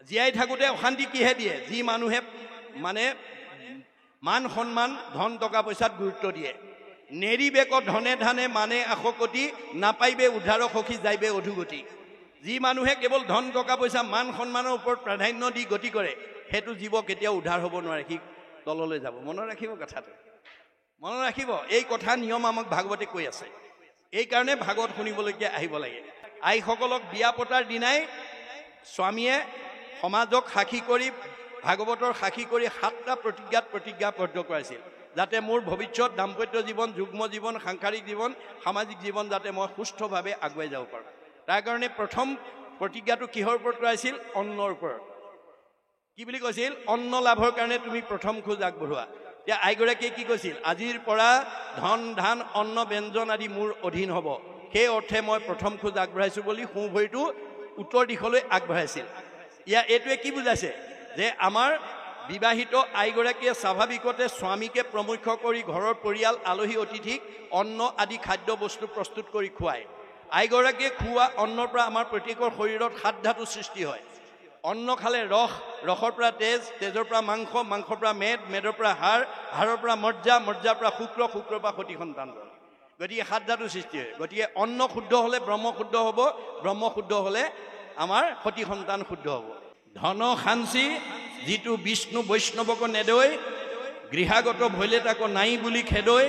জীয়াই থাকোঁতে অশান্তি কিহে দিয়ে? যি মানুহে মানে মান সন্মান ধন টকা পইচাত গুৰুত্ব দিয়ে। নেৰিবেক ধনে ধানে মানে আশকতি, নাপাইবে উদ্ধাৰ সখী যাইবে অধুগতি। যি মানুহে কেৱল ধন টকা পইচা মান সন্মানৰ ওপৰত প্ৰাধান্য দি গতি কৰে, সেইটো জীৱ কেতিয়াও উদ্ধাৰ হ'ব নোৱাৰে, সি তললৈ যাব। মনত ৰাখিব কথাটো, মনত ৰাখিব। এই কথা নিয়ম আমাক ভাগৱতে কৈ আছে। এইকাৰণে ভাগৱত শুনিবলৈকে আহিব লাগে। আইসকলক বিয়া পতাৰ দিনাই স্বামীয়ে সমাজক সাক্ষী কৰি, ভাগৱতৰ সাক্ষী কৰি 7টা প্ৰতিজ্ঞাবদ্ধ কৰাইছিল, যাতে মোৰ ভৱিষ্যত দাম্পত্য জীৱন, যুগ্ম জীৱন, সাংসাৰিক জীৱন, সামাজিক জীৱন যাতে মই সুস্থভাৱে আগুৱাই যাব পাৰোঁ। তাৰ কাৰণে প্ৰথম প্ৰতিজ্ঞাটো কিহৰ ওপৰত কৰাইছিল? অন্নৰ ওপৰত। কি বুলি কৈছিল? অন্ন লাভৰ কাৰণে তুমি প্ৰথম খোজ আগবঢ়োৱা। এতিয়া আইগৰাকীয়ে কি কৈছিল? আজিৰ পৰা ধন ধান অন্ন ব্যঞ্জন আদি মোৰ অধীন হ'ব, সেই অৰ্থে মই প্ৰথম খোজ আগবঢ়াইছোঁ বুলি সোঁ ভৰিটো উত্তৰ দিশলৈ আগবঢ়াইছিল। এইটোৱে কি বুজাইছে? যে আমাৰ বিবাহিত আইগৰাকীয়ে স্বাভাৱিকতে স্বামীকে প্ৰমুখ্য কৰি ঘৰৰ পৰিয়াল, আলহী অতিথিক অন্ন আদি খাদ্য বস্তু প্ৰস্তুত কৰি খুৱায়। আইগৰাকীয়ে খুওৱা অন্নৰ পৰা আমাৰ প্ৰত্যেকৰ শৰীৰত 7 ধাতু সৃষ্টি হয়। অন্ন খালে ৰস, ৰসৰ পৰা তেজ, তেজৰ পৰা মাংস, মাংসৰ পৰা মেদ, মেদৰ পৰা হাড়, হাড়ৰ পৰা মজ্জা, মজ্জাৰ পৰা শুক্ৰ, শুক্ৰৰ পৰা সতি সন্তান। গতিকে 7 ধাতু সৃষ্টি হয়। গতিকে অন্ন শুদ্ধ হ'লে ব্ৰহ্ম শুদ্ধ হ'ব, ব্ৰহ্ম শুদ্ধ হ'লে আমাৰ সতি সন্তান শুদ্ধ হ'ব। ধন সাঞ্চি যিটো বিষ্ণু বৈষ্ণৱক নেদৈ, গৃহাগত ভৈলে তাকো নাই বুলি খেদৈ,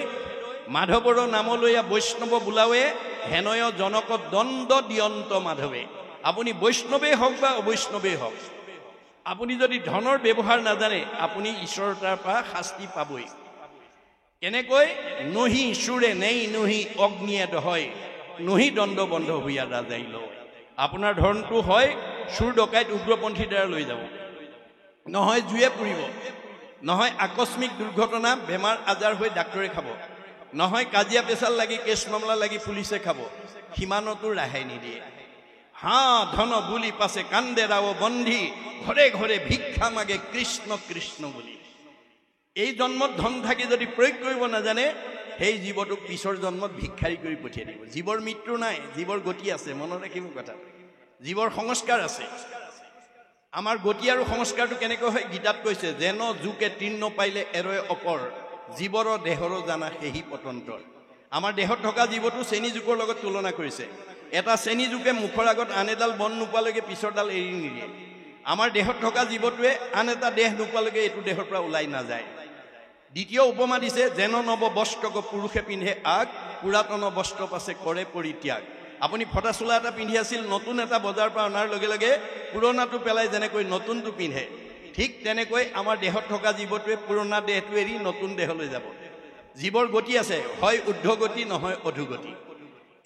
মাধৱৰ নামলৈয়া বৈষ্ণৱ বোলাৱে, হেনয় জনক দণ্ড দিয়ন্ত মাধৱে। আপুনি বৈষ্ণৱেই হওক বা অবৈষ্ণৱেই হওক, আপুনি যদি ধনৰ ব্যৱহাৰ নাজানে, আপুনি ঈশ্বৰৰ তাৰ পৰা শাস্তি পাবই। কেনেকৈ? নহি চোৰে নেই নহি অগ্নিয়ে দহয়, নহি দণ্ড বন্ধ ভূঞা ৰাজাই লয়। আপোনাৰ ধনটো হয় চোৰ ডকাইত উগ্ৰপন্থীৰ দ্বাৰা লৈ যাব, নহয় জুয়ে পুৰিব, নহয় আকস্মিক দুৰ্ঘটনা বেমাৰ আজাৰ হৈ ডাক্তৰে খাব, নহয় কাজিয়া পেচাল লাগি কেছ মামলা লাগি পুলিচে খাব, সিমানতো ৰেহাই নিদিয়ে। ধন বুলি পাছে কান্দে ৰাও বন্ধি, ঘৰে ঘৰে ভিক্ষা মাগে কৃষ্ণ কৃষ্ণ বুলি। এই জন্মত ধন থাকি যদি প্ৰয়োগ কৰিব নাজানে, সেই জীৱটোক পিছৰ জন্মত ভিক্ষাৰী কৰি পঠিয়াই দিব। জীৱৰ মৃত্যু নাই, জীৱৰ গতি আছে। মনত ৰাখিব কথা, জীৱৰ সংস্কাৰ আছে। আমাৰ গতি আৰু সংস্কাৰটো কেনেকৈ হয়? গীতাত কৈছে, যেন জোকে তৃণ পাইলে এৰয় অপৰ, জীৱৰ দেহৰ জানা সেহি পতন্তৰ। আমাৰ দেহত থকা জীৱটো চেনী জোকৰ লগত তুলনা কৰিছে। এটা চেনী জোকে মুখৰ আগত আন এডাল বন নোপোৱালৈকে পিছৰডাল এৰি নিদিয়ে। আমাৰ দেহত থকা জীৱটোৱে আন এটা দেহ নোপোৱালৈকে এইটো দেহৰ পৰা ওলাই নাযায়। দ্বিতীয় উপমা দিছে, যেন নৱ বস্ত্ৰক পুৰুষে পিন্ধে আগ, পুৰাতন বস্ত্ৰ পাছে কৰে পৰিত্যাগ। আপুনি ফটা চোলা এটা পিন্ধি আছিল, নতুন এটা বজাৰৰ পৰা অনাৰ লগে লগে পুৰণাটো পেলাই যেনেকৈ নতুনটো পিন্ধে, ঠিক তেনেকৈ আমাৰ দেহত থকা জীৱটোৱে পুৰণা দেহটো এৰি নতুন দেহলৈ যাব। জীৱৰ গতি আছে, হয় ঊৰ্ধ্বগতি নহয় অধোগতি।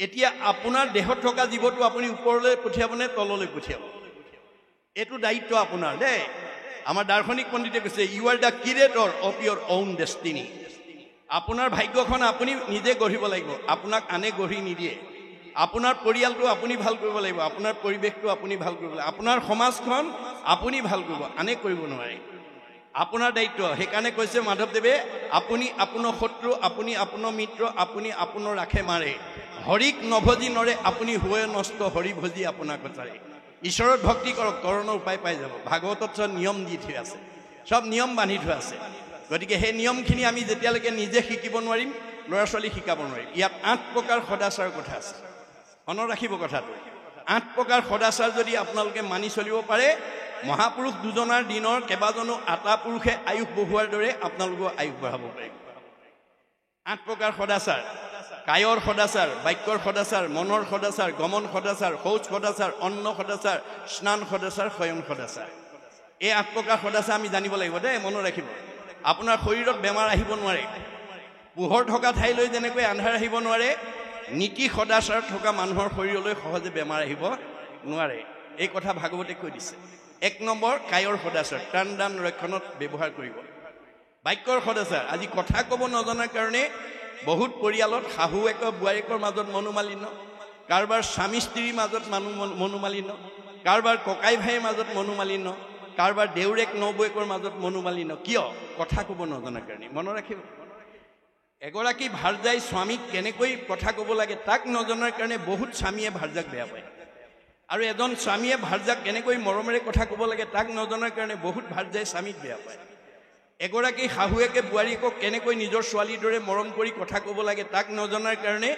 এতিয়া আপোনাৰ দেহত থকা জীৱটো আপুনি ওপৰলৈ পঠিয়াবনে তললৈ পঠিয়াব? এইটো দায়িত্ব আপোনাৰ দেই। আমাৰ দাৰ্শনিক পণ্ডিতে কৈছে, you are the curator of your own destiny. আপোনাৰ ভাগ্যখন আপুনি নিজে গঢ়িব লাগিব, আপোনাক আনে গঢ়ি নিদিয়ে। আপোনাৰ পৰিয়ালটো আপুনি ভাল কৰিব লাগিব, আপোনাৰ পৰিৱেশটো আপুনি ভাল কৰিব লাগিব, আপোনাৰ সমাজখন আপুনি ভাল কৰিব, আনে কৰিব নোৱাৰে। আপোনাৰ দায়িত্ব। সেইকাৰণে কৈছে মাধৱদেৱে, আপুনি আপোনাৰ শত্ৰু, আপুনি আপোনাৰ মিত্ৰ, আপুনি আপোনাৰ ৰাখে মাৰে, হৰিক নভজি নৰে, আপুনি হৈ নষ্ট, হৰি ভজি আপোনাক কটাৰে। ঈশ্বৰৰ ভক্তি কৰক, তৰণৰ উপায় পাই যাব। ভাগৱতত চব নিয়ম দি থৈ আছে, চব নিয়ম বান্ধি থোৱা আছে। গতিকে সেই নিয়মখিনি আমি যেতিয়ালৈকে নিজে শিকিব নোৱাৰিম, ল'ৰা ছোৱালী শিকাব নোৱাৰিম। ইয়াত 8 প্ৰকাৰ সদাচাৰৰ কথা আছে, মনত ৰাখিব কথাটো। 8 প্ৰকাৰ সদাচাৰ যদি আপোনালোকে মানি চলিব পাৰে, মহাপুৰুষ দুজনাৰ দিনৰ কেইবাজনো আটা পুৰুষে আয়ুস বঢ়োৱাৰ দৰে আপোনালোকৰ আয়ুস বঢ়াব পাৰিব। 8 প্ৰকাৰ সদাচাৰ: কায়ৰ সদাচাৰ, বাক্যৰ সদাচাৰ, মনৰ সদাচাৰ, গমন সদাচাৰ, শৌচ সদাচাৰ, অন্ন সদাচাৰ, স্নান সদাচাৰ, শয়ন সদাচাৰ। এই 8 প্ৰকাৰ সদাচাৰ আমি জানিব লাগিব দেই, মনত ৰাখিব। আপোনাৰ শৰীৰত বেমাৰ আহিব নোৱাৰে। পোহৰ থকা ঠাইলৈ যেনেকৈ আন্ধাৰ আহিব নোৱাৰে, নীতি সদাচাৰ থকা মানুহৰ শৰীৰলৈ সহজে বেমাৰ আহিব নোৱাৰে। এই কথা ভাগৱতে কৈ দিছে। 1 নম্বৰ কায়ৰ সদাচাৰ, প্ৰাণ দান ৰক্ষণত ব্যৱহাৰ কৰিব। বাক্যৰ সদাচাৰ, আজি কথা ক'ব নজনাৰ কাৰণে বহুত পৰিয়ালত শাহুৱেক বোৱাৰীয়েকৰ মাজত মনোমালিন্য, কাৰোবাৰ স্বামী স্ত্ৰীৰ মাজত মনোমালিন্য, কাৰোবাৰ ককাই ভাইৰ মাজত মনোমালিন্য, কাৰোবাৰ দেউৰেক নবৌৱেকৰ মাজত মনোমালিন্য। কিয়? কথা ক'ব নজনাৰ কাৰণে। মনত ৰাখিব, এগৰাকী ভাৰ্যাই স্বামীক কেনেকৈ কথা ক'ব লাগে তাক নজনাৰ কাৰণে বহুত স্বামীয়ে ভাৰ্যাক বেয়া পায়। আৰু এজন স্বামীয়ে ভাৰ্যাক কেনেকৈ মৰমেৰে কথা ক'ব লাগে তাক নজনাৰ কাৰণে বহুত ভাৰ্যাই স্বামীক বেয়া পায়। এগৰাকী শাহুৱেকে বোৱাৰীয়েকক কেনেকৈ নিজৰ ছোৱালীৰ দৰে মৰম কৰি কথা ক'ব লাগে তাক নজনাৰ কাৰণে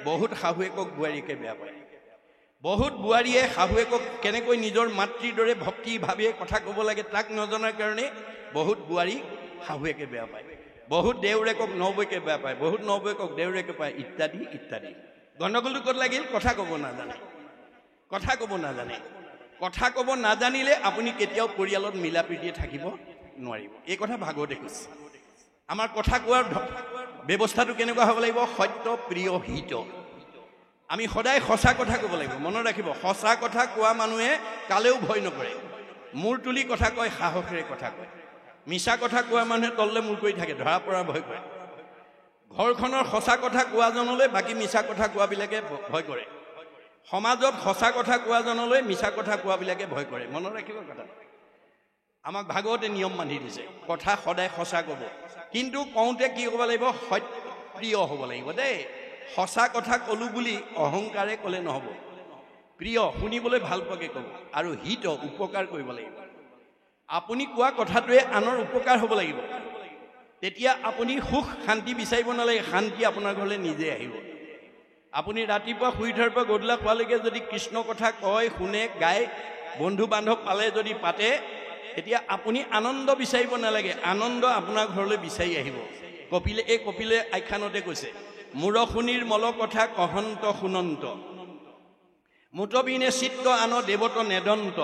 বহুত শাহুৱেকক বোৱাৰীয়েকে বেয়া পায়। বহুত বোৱাৰীয়ে শাহুৱেকক কেনেকৈ নিজৰ মাতৃৰ দৰে ভক্তিভাৱে কথা ক'ব লাগে তাক নজনাৰ কাৰণে বহুত বোৱাৰী শাহুৱেকে বেয়া পায়। বহুত দেউৰেকক নবৌকে বেয়া পায়, বহুত নবৌকক দেউৰেকে পায়, ইত্যাদি ইত্যাদি। গণ্ডগোলটো ক'ত লাগিল? কথা ক'ব নাজানে। কথা ক'ব নাজানে। কথা ক'ব নাজানিলে আপুনি কেতিয়াও পৰিয়ালত মিলা প্ৰীতিয়ে থাকিব নোৱাৰিব। এই কথা ভাগৱতে কৈছে। আমাৰ কথা কোৱাৰ ব্যৱস্থাটো কেনেকুৱা হ'ব লাগিব? সত্য, প্ৰিয়, হিত। আমি সদায় সঁচা কথা ক'ব লাগিব। মনত ৰাখিব, সঁচা কথা কোৱা মানুহে কালেও ভয় নকৰে। মূৰ তুলি কথা কয়, সাহসেৰে কথা কয়। মিছা কথা কোৱা মানুহে তললে মূৰ কৰি থাকে, ধৰা পৰাৰ ভয় কৰে। ঘৰখনৰ সঁচা কথা কোৱাজনলৈ বাকী মিছা কথা কোৱাবিলাকে ভয় কৰে। সমাজত সঁচা কথা কোৱাজনলৈ মিছা কথা কোৱাবিলাকে ভয় কৰে। মনত ৰাখিব কথা। আমাক ভাগৱতে নিয়ম বান্ধি দিছে, কথা সদায় সঁচা ক'ব, কিন্তু কওঁতে কি ক'ব লাগিব? সৎপ্ৰিয় হ'ব লাগিব দেই। সঁচা কথা ক'লোঁ বুলি অহংকাৰে ক'লে নহ'ব। প্ৰিয়, শুনিবলৈ ভাল পোৱাকৈ ক'ব, আৰু হিত, উপকাৰ কৰিব লাগিব। আপুনি কোৱা কথাটোৱে আনৰ উপকাৰ হ'ব লাগিব। তেতিয়া আপুনি সুখ শান্তি বিচাৰিব নালাগে, শান্তি আপোনাৰ ঘৰলৈ নিজে আহিব। আপুনি ৰাতিপুৱা শুই উঠাৰ পৰা গধূলা খোৱালৈকে যদি কৃষ্ণ কথা কয়, শুনে, গায়, বন্ধু বান্ধৱ পালে যদি পাতে, তেতিয়া আপুনি আনন্দ বিচাৰিব নালাগে, আনন্দ আপোনাৰ ঘৰলৈ বিচাৰি আহিব। কপিলে আখ্যানতে কৈছে, মূৰশুনিৰ মল কথা কহন্ত শুনন্ত, মুতবিনে চিত্ত আন দেৱত নেদন্ত,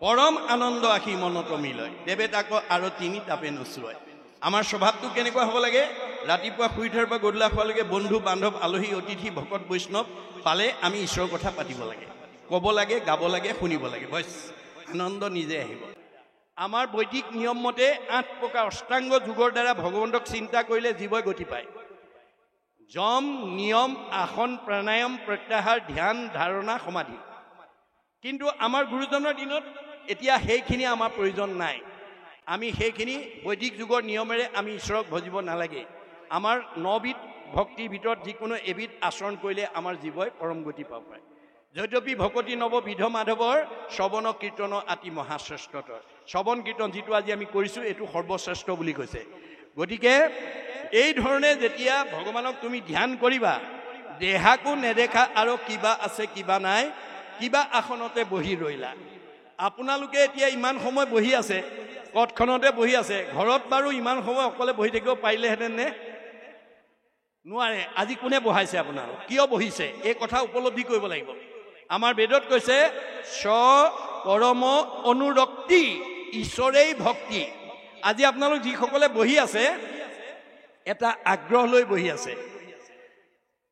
পৰম আনন্দ আহি মনত মিলয়, দেৱে তাক আৰু তিনি তাপে নচুৱায়। আমাৰ স্বভাৱটো কেনেকুৱা হ'ব লাগে? ৰাতিপুৱা শুই উঠাৰ পৰা গধূলা খোৱালৈকে বন্ধু বান্ধৱ আলহী অতিথি ভকত বৈষ্ণৱ পালে আমি ঈশ্বৰৰ কথা পাতিব লাগে, ক'ব লাগে, গাব লাগে, শুনিব লাগে। বছ, আনন্দ নিজে আহিব। আমাৰ বৈদিক নিয়ম মতে 8 প্ৰকাৰ অষ্টাংগ যোগৰ দ্বাৰা ভগৱন্তক চিন্তা কৰিলে জীৱই গতি পায়। যম, নিয়ম, আসন, প্ৰাণায়াম, প্ৰত্যাহাৰ, ধ্যান, ধাৰণা, সমাধি। কিন্তু আমাৰ গুৰুজনৰ দিনত এতিয়া সেইখিনি আমাৰ প্ৰয়োজন নাই। আমি সেইখিনি বৈদিক যুগৰ নিয়মেৰে আমি ঈশ্বৰক ভজিব নালাগে। আমাৰ 9বিধ ভক্তিৰ ভিতৰত যিকোনো এবিধ আচৰণ কৰিলে আমাৰ জীৱই পৰম গতি পাব পাৰে। যদ্যপি ভকতি নৱ বিধ মাধৱৰ শ্ৰৱণ কীৰ্তন আতি মহাশ্ৰেষ্ঠতৰ। শ্ৰৱণ কীৰ্তন যিটো আজি আমি কৰিছোঁ এইটো সৰ্বশ্ৰেষ্ঠ বুলি কৈছে। গতিকে এই ধৰণে যেতিয়া ভগৱানক তুমি ধ্যান কৰিবা, দেহাকো নেদেখা আৰু কিবা আছে কিবা নাই, কিবা আসনতে বহি ৰৈলা। আপোনালোকে এতিয়া ইমান সময় বহি আছে, কঠখনতে বহি আছে, ঘৰত বাৰু ইমান সময় অকলে বহি থাকিব পাৰিলেহেঁতেন নে? নোৱাৰে। আজি কোনে বহাইছে আপোনালোক? কিয় বহিছে? এই কথা উপলব্ধি কৰিব লাগিব। আমাৰ বেদত কৈছে স্ব পৰম অনুৰক্তি, ঈশ্বৰেই ভক্তি। আজি আপোনালোক যিসকলে বহি আছে এটা আগ্ৰহ লৈ বহি আছে,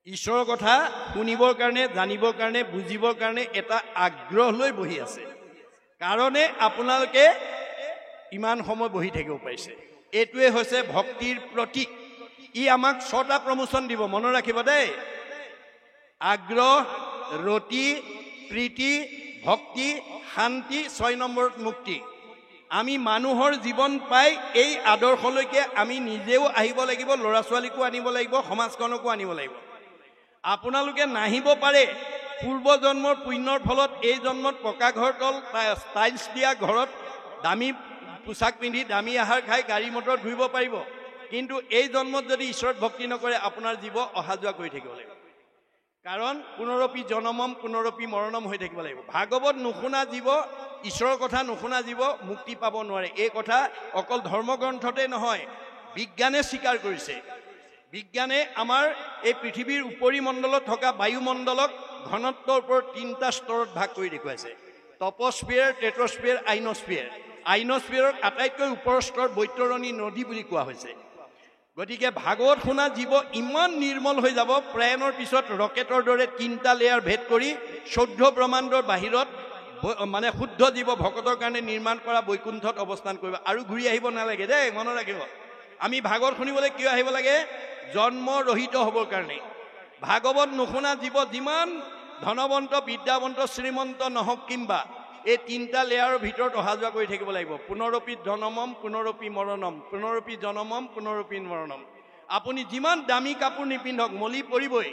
ঈশ্বৰৰ কথা শুনিবৰ কাৰণে, জানিবৰ কাৰণে, বুজিবৰ কাৰণে এটা আগ্ৰহ লৈ বহি আছে। কাৰণে আপোনালোকে ইমান সময় বহি থাকিব পাৰিছে। এইটোৱে হৈছে ভক্তিৰ প্ৰতীক। ই আমাক 6টা প্ৰমোচন দিব, মনত ৰাখিব দেই। আগ্ৰহ, ৰতি, প্ৰীতি, ভক্তি, শান্তি, 6 নম্বৰত মুক্তি। আমি মানুহৰ জীৱন পাই এই আদৰ্শলৈকে আমি নিজেও আহিব লাগিব, ল'ৰা ছোৱালীকো আনিব লাগিব, সমাজখনকো আনিব লাগিব। আপোনালোকে নাহিব পাৰে, পূৰ্ব জন্মৰ পুণ্যৰ ফলত এই জন্মত পকা ঘৰ তল টাইলছ দিয়া ঘৰত দামী পোছাক পিন্ধি দামী আহাৰ খাই গাড়ী মটৰ ঘূৰিব পাৰিব, কিন্তু এই জন্মত যদি ঈশ্বৰত ভক্তি নকৰে আপোনাৰ জীৱ অহা যোৱা কৰি থাকিব লাগিব। কাৰণ পুনৰপি জনমম পুনৰপি মৰণম হৈ থাকিব লাগিব। ভাগৱত নুশুনা জীৱ, ঈশ্বৰৰ কথা নুশুনা জীৱ মুক্তি পাব নোৱাৰে। এই কথা অকল ধৰ্মগ্ৰন্থতে নহয়, বিজ্ঞানে স্বীকাৰ কৰিছে। বিজ্ঞানে আমাৰ এই পৃথিৱীৰ উপৰিমণ্ডলত থকা বায়ুমণ্ডলক ঘনত্বৰ ওপৰত 3টা স্তৰত ভাগ কৰি দেখুৱাইছে। টপস্ফিয়াৰ, টেট্ৰস্ফিয়াৰ, আইনস্ফিয়াৰ। আইনস্ফিয়াৰৰ আটাইতকৈ ওপৰৰ স্তৰ বৈতৰণী নদী বুলি কোৱা হৈছে। গতিকে ভাগৱত শুনা জীৱ ইমান নিৰ্মল হৈ যাব, প্ৰয়াণৰ পিছত ৰকেটৰ দৰে 3টা লেয়াৰ ভেদ কৰি 14 ব্ৰহ্মাণ্ডৰ বাহিৰত মানে শুদ্ধ জীৱ ভকতৰ কাৰণে নিৰ্মাণ কৰা বৈকুণ্ঠত অৱস্থান কৰিব, আৰু ঘূৰি আহিব নালাগে দেই, মনত ৰাখিব। আমি ভাগৱত শুনিবলৈ কিয় আহিব লাগে? জন্ম ৰহিত হ'বৰ কাৰণে। ভাগৱত নুশুনা জীৱ যিমান ধনৱন্ত, বিদ্যাৱন্ত, শ্ৰীমন্ত নহওক কিম্বা, এই 3টা লেয়াৰৰ ভিতৰত অহা যোৱা কৰি থাকিব লাগিব। পুনৰপি জনমম পুনৰপি মৰণম, পুনৰপি জনমম পুনৰপি মৰণম। আপুনি যিমান দামী কাপোৰ নিপিন্ধক, মলি পৰিবই।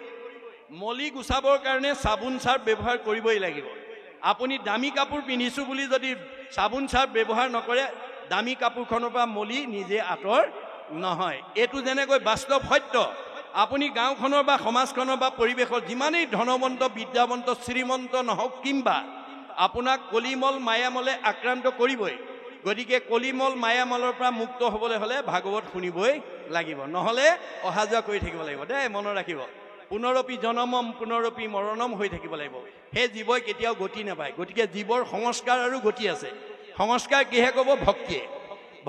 মলি গুচাবৰ কাৰণে চাবোন চাৰ্ফ ব্যৱহাৰ কৰিবই লাগিব। আপুনি দামী কাপোৰ পিন্ধিছোঁ বুলি যদি চাবোন চাৰ্ফ ব্যৱহাৰ নকৰে দামী কাপোৰখনৰ পৰা মলি নিজে আঁতৰ নহয়। এইটো যেনেকৈ বাস্তৱ সত্য। আপুনি গাঁওখনৰ বা সমাজখনৰ বা পৰিৱেশৰ যিমানেই ধনৱন্ত বিদ্যাৱন্ত শ্ৰীমন্ত নহওক কিম্বা আপোনাক কলিমল মায়ামলে আক্ৰান্ত কৰিবই। গতিকে কলিমল মায়ামলৰ পৰা মুক্ত হ'বলৈ হ'লে ভাগৱত শুনিবই লাগিব, নহ'লে অহা যোৱা কৰি থাকিব লাগিব দেই, মনত ৰাখিব। পুনৰপি জনমম পুনৰপি মৰণম হৈ থাকিব লাগিব। সেই জীৱই কেতিয়াও গতি নাপায়। গতিকে জীৱৰ সংস্কাৰ আৰু গতি আছে। সংস্কাৰ কিহে ক'ব? ভক্তিয়ে।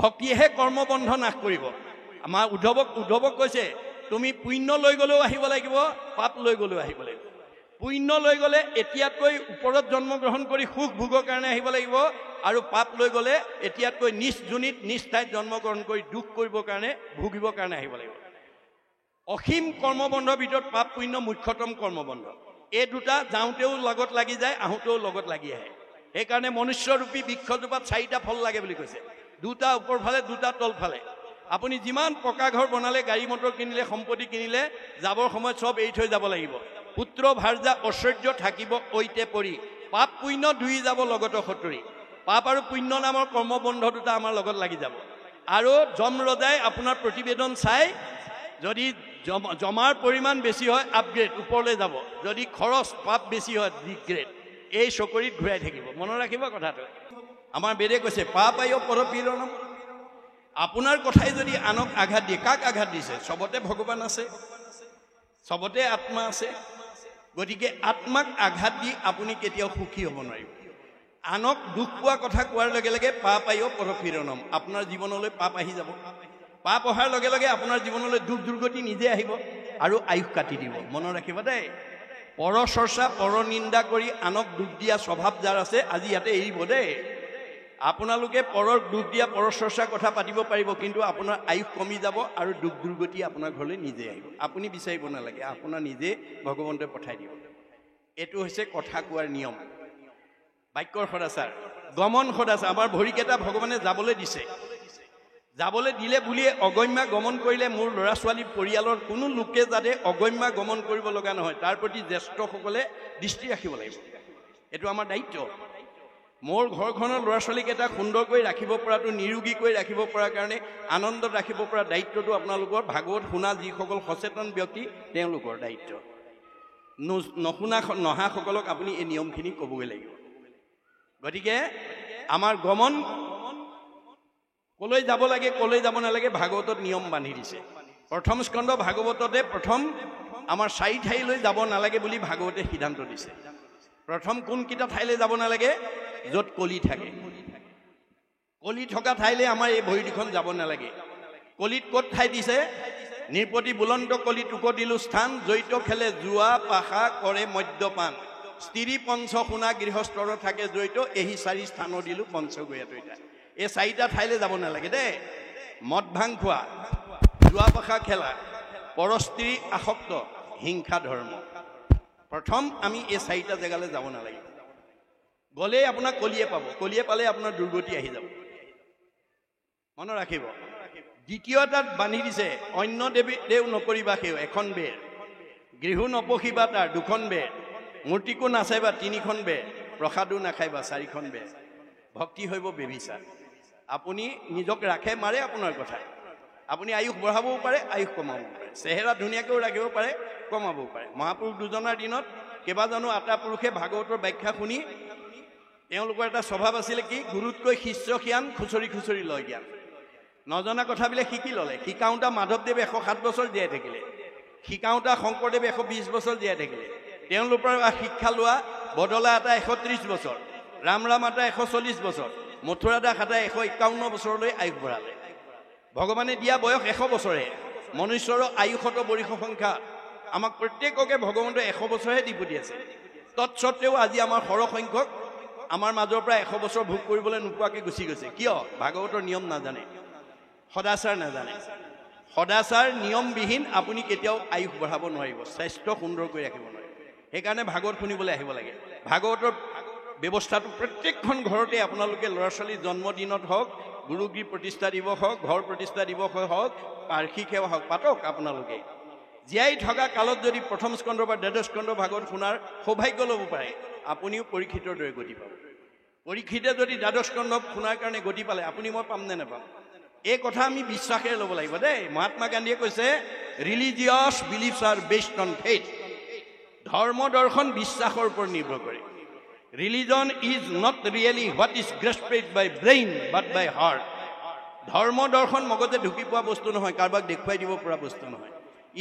ভক্তিয়েহে কৰ্মবন্ধ নাশ কৰিব। আমাৰ উদ্ধৱক কৈছে তুমি পুণ্য লৈ গ'লেও আহিব লাগিব, পাপ লৈ গ'লেও আহিব লাগিব। পুণ্য লৈ গ'লে এতিয়াতকৈ ওপৰত জন্মগ্ৰহণ কৰি সুখ ভোগৰ কাৰণে আহিব লাগিব, আৰু পাপ লৈ গ'লে এতিয়াতকৈ নিজ যোনিত নিজ ঠাইত জন্মগ্ৰহণ কৰি দুখ কৰিবৰ কাৰণে ভুগিবৰ কাৰণে আহিব লাগিব। অসীম কৰ্মবন্ধৰ ভিতৰত পাপ পুণ্য মুখ্যতম কৰ্মবন্ধ। এই দুটা যাওঁতেও লগত লাগি যায়, আহোঁতেও লগত লাগি আহে। সেইকাৰণে মনুষ্যৰূপী বৃক্ষজোপাত 4টা ফল লাগে বুলি কৈছে, 2টা ওপৰ ফালে 2টা তল ফালে। আপুনি যিমান পকা ঘৰ বনালে, গাড়ী মটৰ কিনিলে, সম্পত্তি কিনিলে, যাবৰ সময়ত চব এৰি থৈ যাব লাগিব। পুত্ৰ ভাৰ্যা ঐশ্বৰ্য থাকিব ঐতে পৰি, পাপ পুণ্য দুই যাব লগত সতৰি। পাপ আৰু পুণ্য নামৰ কৰ্মবন্ধ দুটা আমাৰ লগত লাগি যাব। আৰু যম ৰজাই আপোনাৰ প্ৰতিবেদন চাই যদি জমাৰ পৰিমাণ বেছি হয় আপগ্ৰেড ওপৰলৈ যাব, যদি খৰচ পাপ বেছি হয় ডিগ্ৰেড, এই চকৰিত ঘূৰাই থাকিব। মনত ৰাখিব কথাটো। আমাৰ বেদে কৈছে পাপ আয় পৰপীড়নম। আপোনাৰ কথাই যদি আনক আঘাত দিয়ে, কাক আঘাত দিছে? চবতে ভগৱান আছে, চবতে আত্মা আছে। গতিকে আত্মাক আঘাত দি আপুনি কেতিয়াও সুখী হ'ব নোৱাৰিব। আনক দুখ পোৱা কথা কোৱাৰ লগে লগে পাপ আয় পৰপীড়নম, আপোনাৰ জীৱনলৈ পাপ আহি যাব। পাপ অহাৰ লগে লগে আপোনাৰ জীৱনলৈ দুখ দুৰ্গতি নিজে আহিব আৰু আয়ুস কাটি দিব। মনত ৰাখিব দেই। পৰচৰ্চা পৰনিন্দা কৰি আনক দুখ দিয়া স্বভাৱ যাৰ আছে আজি ইয়াতে এৰিব দেই। আপোনালোকে পৰৰ দুখ দিয়া পৰচৰ্চাৰ কথা পাতিব পাৰিব, কিন্তু আপোনাৰ আয়ুস কমি যাব আৰু দুখ দুৰ্গতি আপোনাৰ ঘৰলৈ নিজে আহিব। আপুনি বিচাৰিব নালাগে, আপোনাৰ নিজে ভগৱন্তই পঠাই দিব। এইটো হৈছে কথা কোৱাৰ নিয়ম, বাক্যৰ সদাচাৰ, গমন সদাচাৰ। আমাৰ ভৰিকেইটা ভগৱানে যাবলৈ দিছে, যাবলৈ দিলে বুলিয়ে অগম্যা গমন কৰিলে মোৰ ল'ৰা ছোৱালী পৰিয়ালৰ কোনো লোকে যাতে অগম্যা গমন কৰিব লগা নহয়, তাৰ প্ৰতি জ্যেষ্ঠসকলে দৃষ্টি ৰাখিব লাগিব। এইটো আমাৰ দায়িত্ব। মোৰ ঘৰখনৰ ল'ৰা ছোৱালীকেইটা সুন্দৰকৈ ৰাখিব পৰাটো, নিৰোগী কৰি ৰাখিব পৰাৰ কাৰণে, আনন্দত ৰাখিব পৰা দায়িত্বটো আপোনালোকৰ। ভাগৱত শুনা যিসকল সচেতন ব্যক্তি তেওঁলোকৰ দায়িত্ব। নুশুনা নহাসকলক আপুনি এই নিয়মখিনি ক'বগৈ লাগিব। গতিকে আমাৰ গমন কলৈ যাব লাগে কলৈ যাব নালাগে ভাগৱতত নিয়ম বান্ধি দিছে। প্ৰথম স্কন্ধ ভাগৱততে প্ৰথম আমাৰ 4 ঠাইলৈ যাব নালাগে বুলি ভাগৱতে সিদ্ধান্ত দিছে। প্ৰথম কোনকেইটা ঠাইলৈ যাব নালাগে? য'ত কলি থাকে। কলি থকা ঠাইলৈ আমাৰ এই ভৰি দুখন যাব নালাগে। কলিত ক'ত ঠাই দিছে? নিৰপতি বুলন্ত কলি তোক দিলো স্থান, জৈত খেলে জুৱা পাশা কৰে মদ্যপান, স্ত্ৰী পঞ্চ শুনা গৃহস্থৰ থাকে জৈত, এই 4 স্থান দিলো পঞ্চগয়াত। এই 4টা ঠাইলৈ যাব নালাগে দেই। মদ ভাং খোৱা, জুৱা পাশা খেলা, পৰস্ত্ৰী আসক্ত, হিংসা ধৰ্ম। প্ৰথম আমি এই 4টা জেগালৈ যাব নালাগে। গ'লেই আপোনাক কলিয়ে পাব, কলিয়ে পালে আপোনাৰ দুৰ্গতি আহি যাব। মনত ৰাখিব। দ্বিতীয় তাত বান্ধি দিছে অন্য দেৱ নকৰিবা সেও, 1খন বেৰ। গৃহ নপশিবা তাৰ 2খন বেৰ। মূৰ্তিকো নাচাইবা 3খন বেৰ। প্ৰসাদো নাখাইবা 4খন বেৰ। ভক্তি হৈব বেবিচাৰ। আপুনি নিজক ৰাখে মাৰে আপোনাৰ কথা। আপুনি আয়ুস বঢ়াবও পাৰে, আয়ুস কমাবও পাৰে। চেহেৰা ধুনীয়াকৈও ৰাখিব পাৰে, কমাবও পাৰে। মহাপুৰুষ দুজনাৰ দিনত কেইবাজনো আটা পুৰুষে ভাগৱতৰ ব্যাখ্যা শুনি তেওঁলোকৰ এটা স্বভাৱ আছিলে কি? গুৰুতকৈ শিষ্য জ্ঞান খুচৰি খুচৰি লয় জ্ঞান। নজনা কথাবিলাক শিকি ল'লে। শিকাওঁতা মাধৱদেৱ 107 বছৰ জীয়াই থাকিলে, শিকাওঁতা শংকৰদেৱ 120 বছৰ জীয়াই থাকিলে। তেওঁলোকৰ পৰা শিক্ষা লোৱা বদলা এটা 130 বছৰ, ৰাম এটা 140 বছৰ, মথুৰা দাস এটা 151 বছৰলৈ আয়ুস বঢ়ালে। ভগৱানে দিয়া বয়স 100 বছৰে। মনুষ্যৰ আয়ুসত বৰিষ সংখ্যা আমাক প্ৰত্যেককে ভগৱন্তই 100 বছৰহে দি পঠিয়াইছে। তৎসত্বেও আজি আমাৰ সৰহসংখ্যক আমাৰ মাজৰ পৰা 100 বছৰ ভোগ কৰিবলৈ নোপোৱাকৈ গুচি গৈছে। কিয়? ভাগৱতৰ নিয়ম নাজানে, সদাচাৰ নাজানে। সদাচাৰ নিয়মবিহীন আপুনি কেতিয়াও আয়ুস বঢ়াব নোৱাৰিব, স্বাস্থ্য সুন্দৰ কৰি ৰাখিব নোৱাৰিব। সেইকাৰণে ভাগৱত শুনিবলৈ আহিব লাগে। ভাগৱতৰ ব্যৱস্থাটো প্ৰত্যেকখন ঘৰতে আপোনালোকে ল'ৰা ছোৱালীৰ জন্মদিনত হওক, গুৰুগৃহ প্ৰতিষ্ঠা দিৱস হওক, ঘৰ প্ৰতিষ্ঠা দিৱস হওক, বাৰ্ষিক সেৱা হওক, পাতক আপোনালোকে। জীয়াই থকা কালত যদি প্ৰথম স্কন্ধ বা দ্বাদশ স্কন্ধ ভাগৱত শুনাৰ সৌভাগ্য ল'ব পাৰে, আপুনিও পৰীক্ষিতৰ দৰে গতি পাব। পৰীক্ষিতে যদি দ্বাদশ স্কন্ধ শুনাৰ কাৰণে গতি পালে আপুনি মই পাম নে নাপাম? এই কথা আমি বিশ্বাসেৰে ল'ব লাগিব দেই। মহাত্মা গান্ধীয়ে কৈছে religious beliefs are based on faith. ধৰ্ম দৰ্শন বিশ্বাসৰ ওপৰত নিৰ্ভৰ কৰে। Religion is not really what is grasped by brain but by heart. ধৰ্ম দৰ্শন মগজে ঢুকি পোৱা বস্তু নহয়, কাৰোবাক দেখুৱাই দিব পৰা বস্তু নহয়।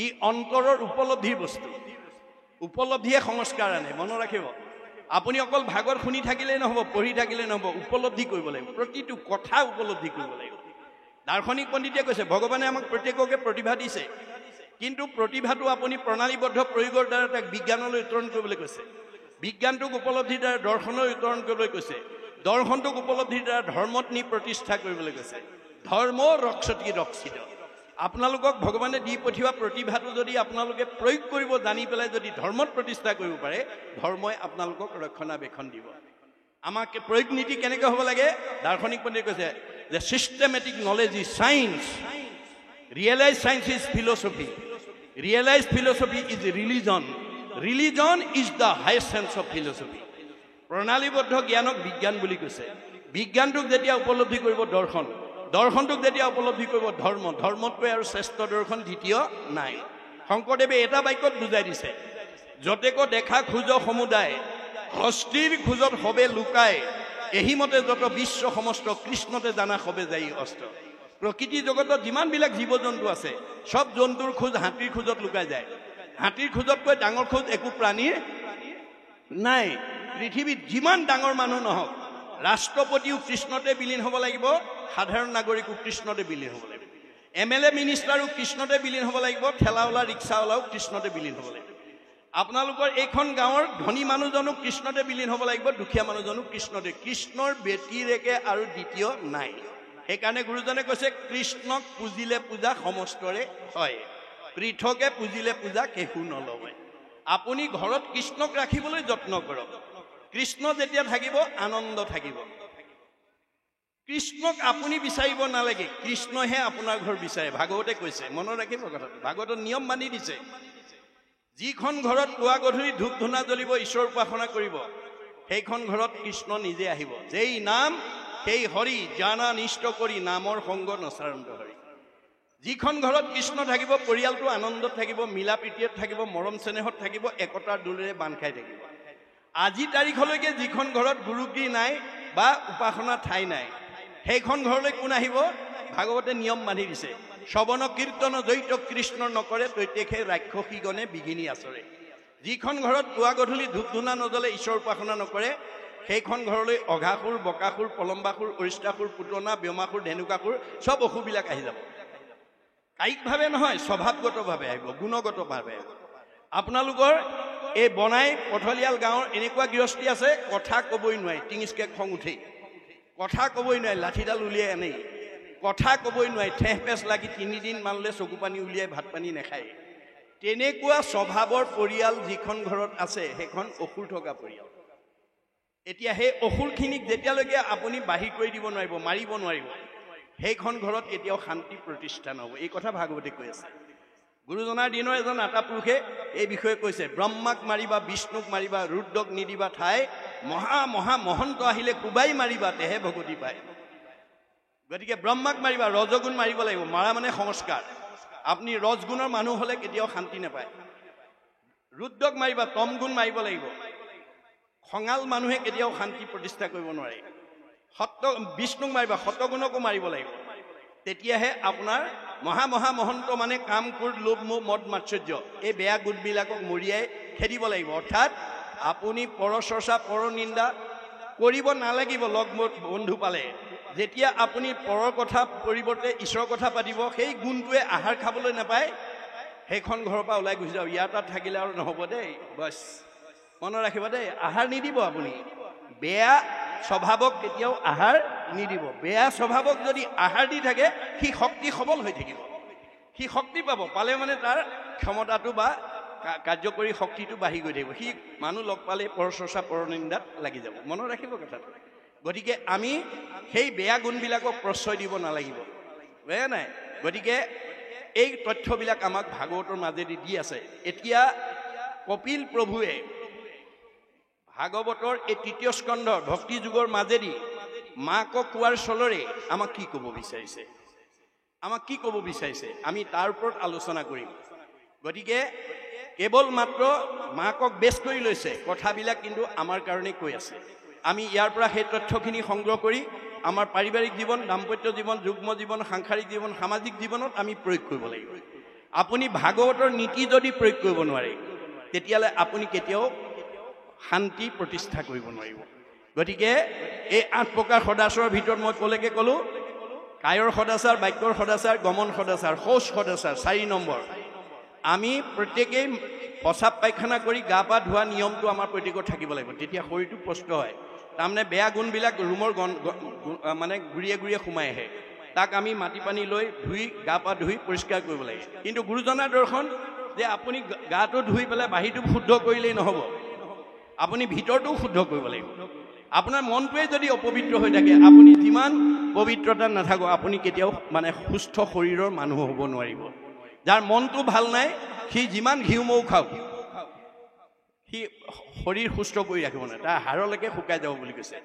ই অন্তৰৰ উপলব্ধিৰ বস্তু। উপলব্ধিয়ে সংস্কাৰ আনে, মনত ৰাখিব। আপুনি অকল ভাগত শুনি থাকিলেই নহ'ব, পঢ়ি থাকিলেই নহ'ব, উপলব্ধি কৰিব লাগিব। প্ৰতিটো কথা উপলব্ধি কৰিব লাগিব। দাৰ্শনিক পণ্ডিতে কৈছে ভগৱানে আমাক প্ৰত্যেককে প্ৰতিভা দিছে, কিন্তু প্ৰতিভাটো আপুনি প্ৰণালীবদ্ধ প্ৰয়োগৰ দ্বাৰা তাক বিজ্ঞানলৈ উত্তৰণ কৰিবলৈ কৈছে। বিজ্ঞানটোক উপলব্ধিৰ দ্বাৰা দৰ্শনলৈ উত্তৰণ কৰিবলৈ কৈছে। দৰ্শনটোক উপলব্ধিৰ দ্বাৰা ধৰ্মত নি প্ৰতিষ্ঠা কৰিবলৈ কৈছে। ধৰ্ম ৰক্ষতি ৰক্ষিত। আপোনালোকক ভগৱানে দি পঠিওৱা প্ৰতিভাটো যদি আপোনালোকে প্ৰয়োগ কৰিব জানি পেলাই যদি ধৰ্মত প্ৰতিষ্ঠা কৰিব পাৰে, ধৰ্মই আপোনালোকক ৰক্ষণাবেক্ষণ দিব। আমাক প্ৰয়োগ নীতি কেনেকৈ হ'ব লাগে? দাৰ্শনিক পণ্ডিতে কৈছে যে systematic knowledge is science, realize science is philosophy, realize philosophy is religion, religion is the highest sense of philosophy. প্ৰণালীবদ্ধ জ্ঞানক বিজ্ঞান বুলি কৈছে। বিজ্ঞানটোক যেতিয়া উপলব্ধি কৰিব দৰ্শন, দৰ্শনটোক যেতিয়া উপলব্ধি কৰিব ধৰ্ম, ধৰ্মতকৈ আৰু শ্ৰেষ্ঠ দৰ্শন দ্বিতীয় নাই। শংকৰদেৱে এটা বাক্যত বুজাই দিছে, যতেক দেখা খোজ সমুদায়, হস্তিৰ খোজত সবে লুকায়, এহিমতে যত বিশ্ব সমস্ত কৃষ্ণতে জানা সবে যাই অস্ত। প্ৰকৃতি জগতত যিমানবিলাক জীৱ জন্তু আছে, সব জন্তুৰ খোজ হাতীৰ খোজত লুকাই যায়। হাতীৰ খোজতকৈ ডাঙৰ খোজ একো প্ৰাণীৰ নাই। পৃথিৱীত যিমান ডাঙৰ মানুহ নহওক, ৰাষ্ট্ৰপতিও কৃষ্ণতে বিলীন হ'ব লাগিব, সাধাৰণ নাগৰিকো কৃষ্ণতে বিলীন হ'ব লাগিব, MLA মিনিষ্টাৰো কৃষ্ণতে বিলীন হ'ব লাগিব, ঠেলাৱালা ৰিক্সাৱালাও কৃষ্ণতে বিলীন হ'ব লাগিব। আপোনালোকৰ এইখন গাঁৱৰ ধনী মানুহজনো কৃষ্ণতে বিলীন হ'ব লাগিব, দুখীয়া মানুহজনো কৃষ্ণতে। কৃষ্ণৰ ব্যতিৰেকে আৰু দ্বিতীয় নাই। সেইকাৰণে গুৰুজনে কৈছে কৃষ্ণক পুজিলে পূজা সমস্তৰে হয়, পৃথকে পুজিলে পূজা কেহু নলয়। আপুনি ঘৰত কৃষ্ণক ৰাখিবলৈ যত্ন কৰক। কৃষ্ণ যেতিয়া থাকিব আনন্দ থাকিব। কৃষ্ণক আপুনি বিচাৰিব নালাগে, কৃষ্ণহে আপোনাৰ ঘৰ বিচাৰে। ভাগৱতে কৈছে, মনত ৰাখিব কথাটো। ভাগৱতত নিয়ম বান্ধি দিছে, যিখন ঘৰত পুৱা গধূলি ধূপ ধূনা জ্বলিব, ঈশ্বৰ উপাসনা কৰিব, সেইখন ঘৰত কৃষ্ণ নিজে আহিব। যেই নাম সেই হৰি, জানা নিষ্ঠ কৰি নামৰ সংগ নচাৰন্ত হৰি। যিখন ঘৰত কৃষ্ণ থাকিব, পৰিয়ালটো আনন্দত থাকিব, মিলা প্ৰীতিত থাকিব, মৰম চেনেহত থাকিব, একতাৰ দোলেৰে বান্ধ খাই থাকিব। আজি তাৰিখলৈকে যিখন ঘৰত গুৰুগৃহ নাই বা উপাসনা ঠাই নাই, সেইখন ঘৰলৈ কোন আহিব? ভাগৱতে নিয়ম বান্ধি দিছে, শ্ৰৱণ কীৰ্তন জৈত কৃষ্ণ নকৰে, তৈতেখে ৰাক্ষসীগণে বিঘিনি আচৰে। যিখন ঘৰত পুৱা গধূলি ধূপ ধূনা নজ্বলে, ঈশ্বৰ উপাসনা নকৰে, সেইখন ঘৰলৈ অঘাসুৰ, বকাসুৰ, পলম্বাসুৰ, অৰিষ্টাসুৰ, পুতনা, ব্যোমাসুৰ, ধেনুকাসুৰ চব অসুৰবিলাক আহি যাব। কায়িকভাৱে নহয়, স্বভাৱগতভাৱে আহিব, গুণগতভাৱে আহিব। আপোনালোকৰ এই বনাই পথলিয়াল গাঁৱৰ এনেকুৱা গৃহস্থী আছে, কথা ক'বই নোৱাৰি, টিঙিচকে খং উঠেই, কথা ক'বই নোৱাৰি, লাঠিডাল উলিয়াই আনেই, কথা ক'বই নোৱাৰি, ঠেহ পেচ লাগি 3 দিন মানলে চকু পানী উলিয়াই ভাত পানী নাখায়। তেনেকুৱা স্বভাৱৰ পৰিয়াল যিখন ঘৰত আছে, সেইখন অসুৰ থকা পৰিয়াল। এতিয়া সেই অসুৰখিনিক যেতিয়ালৈকে আপুনি বাহিৰ কৰি দিব নোৱাৰিব, মাৰিব নোৱাৰিব, সেইখন ঘৰত এতিয়াও শান্তি প্ৰতিষ্ঠা নহ'ব। এই কথা ভাগৱতে কৈ আছে। গুৰুজনাৰ দিনৰ এজন আটা পুৰুষে এই বিষয়ে কৈছে, ব্ৰহ্মাক মাৰিবা, বিষ্ণুক মাৰিবা, ৰুদ্ৰক নিদিবা ঠাই, মহা মহা মহন্ত আহিলে কোবাই মাৰিবা, তেহে ভগতি পায়। গতিকে ব্ৰহ্মাক মাৰিবা, ৰজগুণ মাৰিব লাগিব। মাৰা মানে সংস্কাৰ। আপুনি ৰজগুণৰ মানুহ হ'লে কেতিয়াও শান্তি নাপায়। ৰুদ্ৰক মাৰিবা, তমগুণ মাৰিব লাগিব। খঙাল মানুহে কেতিয়াও শান্তি প্ৰতিষ্ঠা কৰিব নোৱাৰে। বিষ্ণুক মাৰিবা, সতগুণকো মাৰিব লাগিব। তেতিয়াহে আপোনাৰ মহা মহা মহন্ত মানে কাম, ক্ৰোধ, লোভ, মোহ, মদ, মাৎসৰ্য, এই বেয়া গুণবিলাকক মৰিয়াই খেদিব লাগিব। অৰ্থাৎ আপুনি পৰচৰ্চা, পৰনিন্দা কৰিব নালাগিব। লগ বন্ধু পালে যেতিয়া আপুনি পৰৰ কথা পৰিৱৰ্তে ঈশ্বৰৰ কথা পাতিব, সেই গুণটোৱে আহাৰ খাবলৈ নাপায়, সেইখন ঘৰৰ পৰা ওলাই গুচি যাওক। ইয়াৰ তাত থাকিলে আৰু নহ'ব দেই, বছ মনত ৰাখিব দেই। আহাৰ নিদিব আপুনি, বেয়া স্বভাৱক কেতিয়াও আহাৰ নিদিব। বেয়া স্বভাৱক যদি আহাৰ দি থাকে, সি শক্তি সবল হৈ থাকিব, সি শক্তি পাব। পালে মানে তাৰ ক্ষমতাটো বা কাৰ্যকৰী শক্তিটো বাঢ়ি গৈ থাকিব। সি মানুহ লগ পালে পৰচৰ্চা, পৰনিন্দাত লাগি যাব। মনত ৰাখিব কথাটো। গতিকে আমি সেই বেয়া গুণবিলাকক প্ৰশ্ৰয় দিব নালাগিব, বুজা নাই? গতিকে এই তথ্যবিলাক আমাক ভাগৱতৰ মাজেদি দি আছে। এতিয়া কপিল প্ৰভুৱে ভাগৱতৰ এই তৃতীয় স্কন্ধৰ ভক্তি যুগৰ মাজেদি মাকক কোৱাৰ চলৰে আমাক কি ক'ব বিচাৰিছে, আমি তাৰ ওপৰত আলোচনা কৰিম। গতিকে কেৱল মাত্ৰ মাকক বেছ কৰি লৈছে কথাবিলাক, কিন্তু আমাৰ কাৰণে কৈ আছে। আমি ইয়াৰ পৰা সেই তথ্যখিনি সংগ্ৰহ কৰি আমাৰ পাৰিবাৰিক জীৱন, দাম্পত্য জীৱন, যুগ্ম জীৱন, সাংসাৰিক জীৱন, সামাজিক জীৱনত আমি প্ৰয়োগ কৰিব লাগিব। আপুনি ভাগৱতৰ নীতি যদি প্ৰয়োগ কৰিব নোৱাৰে, তেতিয়াহ'লে আপুনি কেতিয়াও শান্তি প্ৰতিষ্ঠা কৰিব নোৱাৰিব। গতিকে এই 8 প্ৰকাৰ সদাচাৰৰ ভিতৰত মই ক'লেকে ক'লোঁ, কায়ৰ সদাচাৰ, বাক্যৰ সদাচাৰ, গমন সদাচাৰ, শৌচ সদাচাৰ 4 নম্বৰ। আমি প্ৰত্যেকেই প্ৰস্ৰাৱ পায়খানা কৰি গা পা ধোৱা নিয়মটো আমাৰ প্ৰত্যেকৰ থাকিব লাগিব, তেতিয়া শৰীৰটো সুস্থ হয়। তাৰমানে বেয়া গুণবিলাক ৰুমৰ মানে ঘূৰিয়ে ঘূৰিয়ে সোমাই আহে, তাক আমি মাটি পানী লৈ ধুই গা পা ধুই পৰিষ্কাৰ কৰিব লাগে। কিন্তু গুৰুজনাৰ দৰ্শন যে আপুনি গাটো ধুই পেলাই বাহিৰটো শুদ্ধ কৰিলেই নহ'ব, আপুনি ভিতৰটোও শুদ্ধ কৰিব লাগিব। আপোনাৰ মনটোৱে যদি অপবিত্ৰ হৈ থাকে, আপুনি যিমান পবিত্ৰতা নাথাকক, আপুনি কেতিয়াও মানে সুস্থ শৰীৰৰ মানুহ হ'ব নোৱাৰিব। যাৰ মনটো ভাল নাই, সি যিমান ঘিউ মৌ খাওক, সি শৰীৰ সুস্থ কৰি ৰাখিব নোৱাৰে, তাৰ হাড়লৈকে শুকাই যাব বুলি কৈছে।